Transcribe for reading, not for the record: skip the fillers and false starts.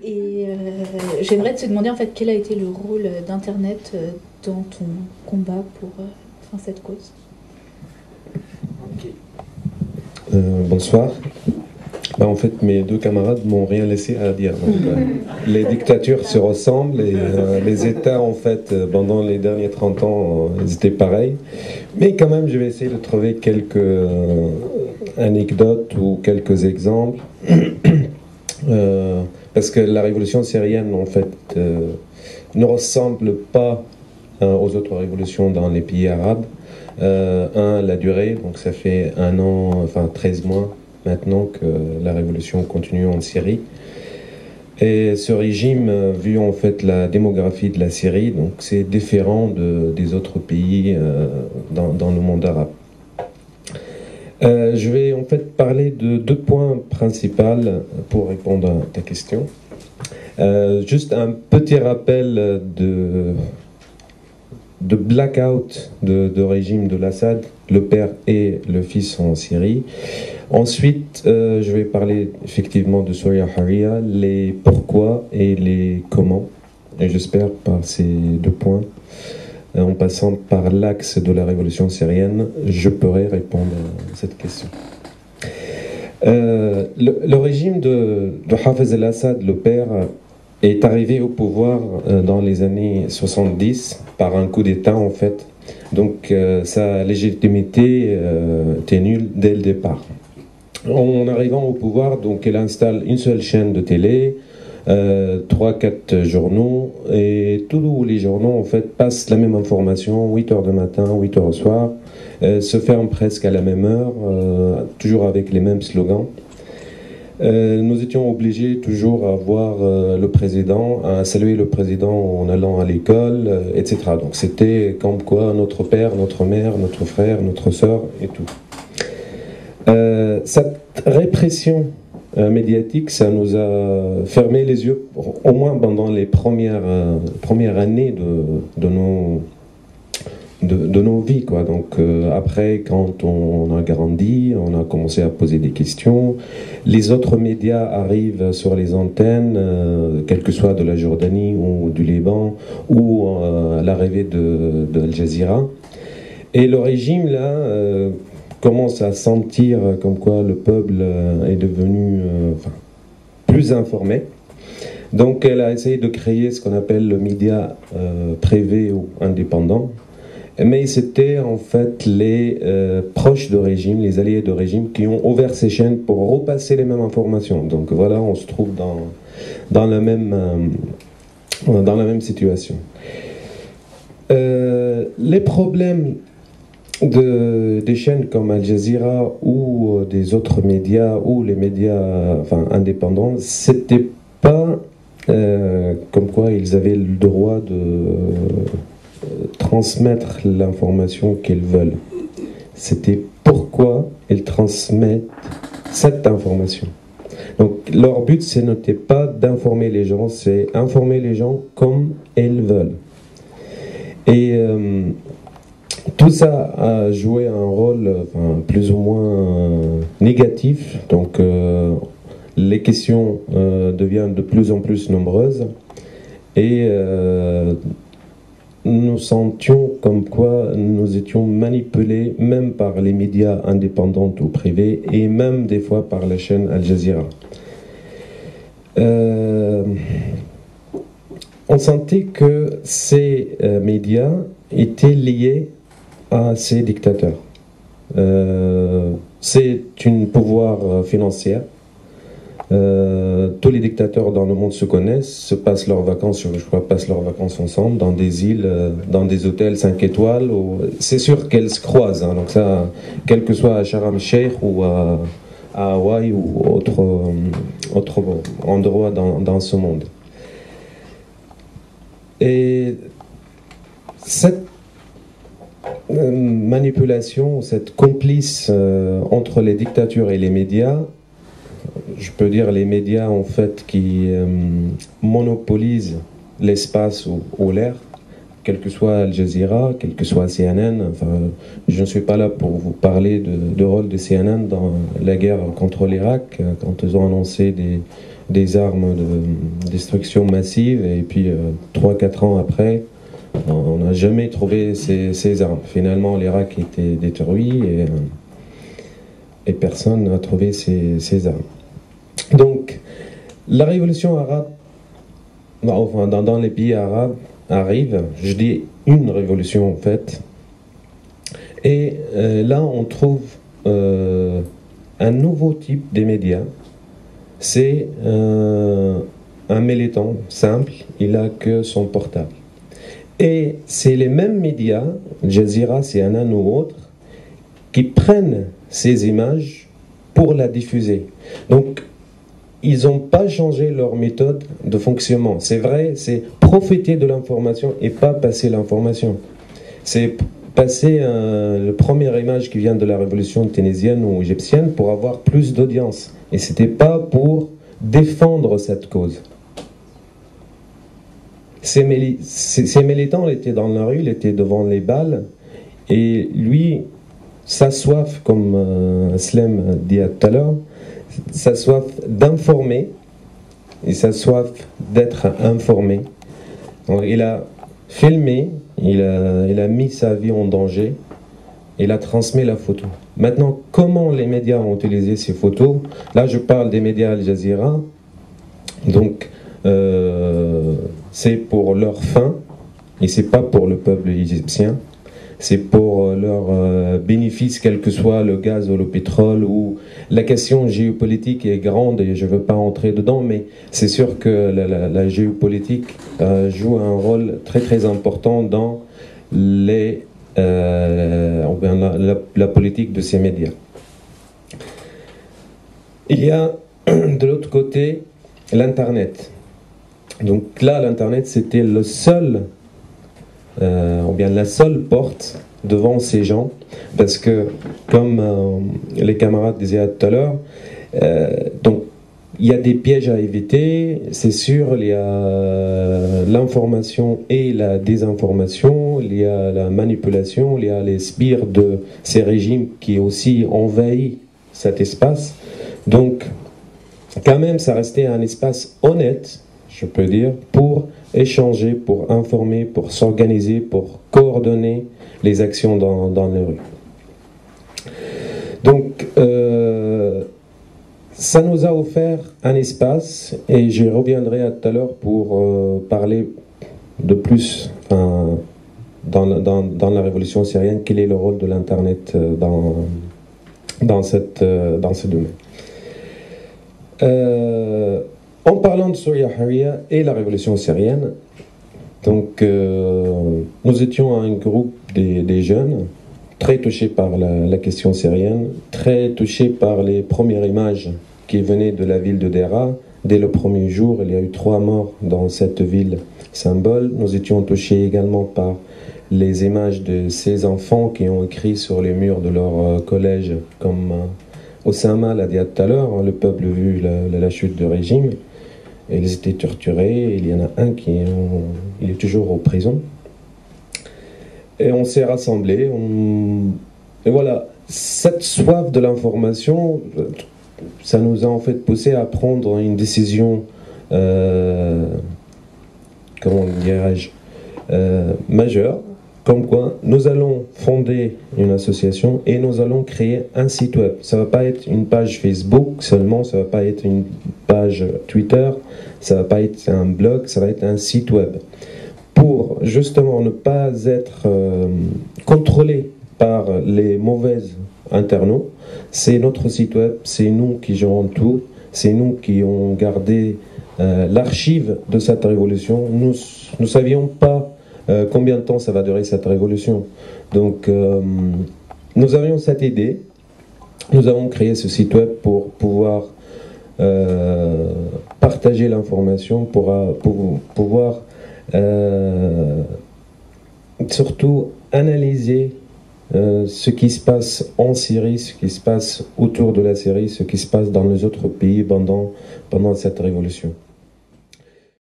Et j'aimerais te demander en fait quel a été le rôle d'Internet dans ton combat pour cette cause. Bonsoir. En fait, mes deux camarades m'ont rien laissé à dire. Donc, les dictatures se ressemblent et les États, en fait, pendant les derniers 30 ans, ils étaient pareils. Mais quand même, je vais essayer de trouver quelques anecdotes ou quelques exemples. Parce que la révolution syrienne, en fait, ne ressemble pas aux autres révolutions dans les pays arabes. La durée, donc ça fait 1 an, enfin 13 mois maintenant que la révolution continue en Syrie. Et ce régime, vu en fait la démographie de la Syrie, donc c'est différent des autres pays dans le monde arabe. Je vais en fait parler de 2 points principaux pour répondre à ta question. Juste un petit rappel de blackout de régime de l'Assad, le père et le fils en Syrie. Ensuite, je vais parler effectivement de Surya Haria, les pourquoi et les comment. Et j'espère par ces 2 points, en passant par l'axe de la révolution syrienne, je pourrai répondre à cette question. Le régime de Hafez al-Assad, le père, est arrivé au pouvoir dans les années 70 par un coup d'État en fait. Donc sa légitimité était nulle dès le départ. En arrivant au pouvoir, donc elle installe une seule chaîne de télé, 3-4 journaux, et tous les journaux en fait passent la même information, 8h du matin, 8h au soir, se ferment presque à la même heure, toujours avec les mêmes slogans. Nous étions obligés toujours à voir le président, à saluer le président en allant à l'école, etc. Donc c'était comme quoi notre père, notre mère, notre frère, notre sœur et tout. Cette répression médiatique, ça nous a fermé les yeux, au moins pendant les premières années de nos vies, quoi. Donc après, quand on a grandi, on a commencé à poser des questions. Les autres médias arrivent sur les antennes, quel que soit de la Jordanie ou du Liban, ou l'arrivée de Al Jazeera. Et le régime, là, commence à sentir comme quoi le peuple est devenu plus informé. Donc elle a essayé de créer ce qu'on appelle le média privé ou indépendant. Mais c'était en fait les proches de régime, les alliés de régime qui ont ouvert ces chaînes pour repasser les mêmes informations. Donc voilà, on se trouve dans la même situation. Les problèmes des chaînes comme Al Jazeera ou des autres médias ou les médias indépendants, c'était pas comme quoi ils avaient le droit de transmettre l'information qu'ils veulent. C'était pourquoi ils transmettent cette information. Donc leur but, ce n'était pas d'informer les gens, c'est informer les gens comme ils veulent. Et tout ça a joué un rôle plus ou moins négatif. Donc les questions deviennent de plus en plus nombreuses et nous sentions comme quoi nous étions manipulés même par les médias indépendants ou privés et même des fois par la chaîne Al Jazeera. On sentait que ces médias étaient liés à ces dictateurs. C'est un pouvoir financier. Tous les dictateurs dans le monde se connaissent, se passent leurs vacances, je crois, passent leurs vacances ensemble dans des îles, dans des hôtels 5 étoiles. C'est sûr qu'elles se croisent, hein, donc ça, quel que soit à Sharm el-Sheikh ou à Hawaï ou autre endroit dans ce monde. Et cette manipulation, cette complice entre les dictatures et les médias, je peux dire les médias en fait qui monopolisent l'espace ou l'air, quel que soit Al Jazeera, quel que soit CNN. Enfin, je ne suis pas là pour vous parler de rôle de CNN dans la guerre contre l'Irak, quand ils ont annoncé des armes de destruction massive, et puis 3-4 ans après, on n'a jamais trouvé ces armes. Finalement, l'Irak était détruit et personne n'a trouvé ces armes. Donc, la révolution arabe, enfin, dans les pays arabes, arrive, je dis une révolution en fait, et là on trouve un nouveau type de médias. C'est un militant simple, il n'a que son portable. Et c'est les mêmes médias, Al Jazeera, CNN ou autres, qui prennent ces images pour la diffuser. Donc, ils n'ont pas changé leur méthode de fonctionnement. C'est vrai, c'est profiter de l'information et pas passer l'information. C'est passer la première image qui vient de la révolution tunisienne ou égyptienne pour avoir plus d'audience. Et ce n'était pas pour défendre cette cause. Ces militants étaient dans la rue, ils étaient devant les balles, et lui, sa soif, comme Slem dit tout à l'heure, sa soif d'informer et sa soif d'être informé. Donc, il a filmé, il a mis sa vie en danger, il a transmis la photo. Maintenant, comment les médias ont utilisé ces photos? Là, je parle des médias Al Jazeera. Donc, c'est pour leur fin, et c'est pas pour le peuple égyptien. C'est pour leur bénéfice, quel que soit le gaz ou le pétrole, ou la question géopolitique est grande et je ne veux pas entrer dedans, mais c'est sûr que la géopolitique joue un rôle très très important dans la politique de ces médias. Il y a de l'autre côté l'Internet. Donc là, l'Internet, c'était le seul ou bien la seule porte devant ces gens, parce que comme les camarades disaient tout à l'heure, donc il y a des pièges à éviter, c'est sûr, il y a l'information et la désinformation, il y a la manipulation, il y a les sbires de ces régimes qui aussi envahissent cet espace. Donc quand même, ça restait un espace honnête, je peux dire, pour échanger, pour informer, pour s'organiser, pour coordonner les actions dans les rues. Donc, ça nous a offert un espace, et j'y reviendrai tout à l'heure pour parler de plus dans la révolution syrienne, quel est le rôle de l'Internet dans ce domaine. En parlant de Surya Haria et la révolution syrienne, donc nous étions un groupe des jeunes très touchés par la question syrienne, très touchés par les premières images qui venaient de la ville de Deraa. Dès le premier jour, il y a eu 3 morts dans cette ville symbole. Nous étions touchés également par les images de ces enfants qui ont écrit sur les murs de leur collège, comme Osama l'a dit tout à l'heure, le peuple vu la chute du régime. Ils étaient torturés, il y en a un il est toujours en prison. Et on s'est rassemblés, et voilà, cette soif de l'information, ça nous a en fait poussé à prendre une décision, comment dirais-je, majeure, comme quoi nous allons fonder une association et nous allons créer un site web. Ça ne va pas être une page Facebook seulement, ça ne va pas être une page Twitter, ça ne va pas être un blog, ça va être un site web. Pour justement ne pas être contrôlé par les mauvaises internautes, c'est notre site web, c'est nous qui gérons tout, c'est nous qui avons gardé l'archive de cette révolution. Nous ne savions pas combien de temps ça va durer cette révolution. Donc nous avions cette idée, nous avons créé ce site web pour pouvoir partager l'information, pour pouvoir surtout analyser ce qui se passe en Syrie, ce qui se passe autour de la Syrie, ce qui se passe dans les autres pays pendant cette révolution.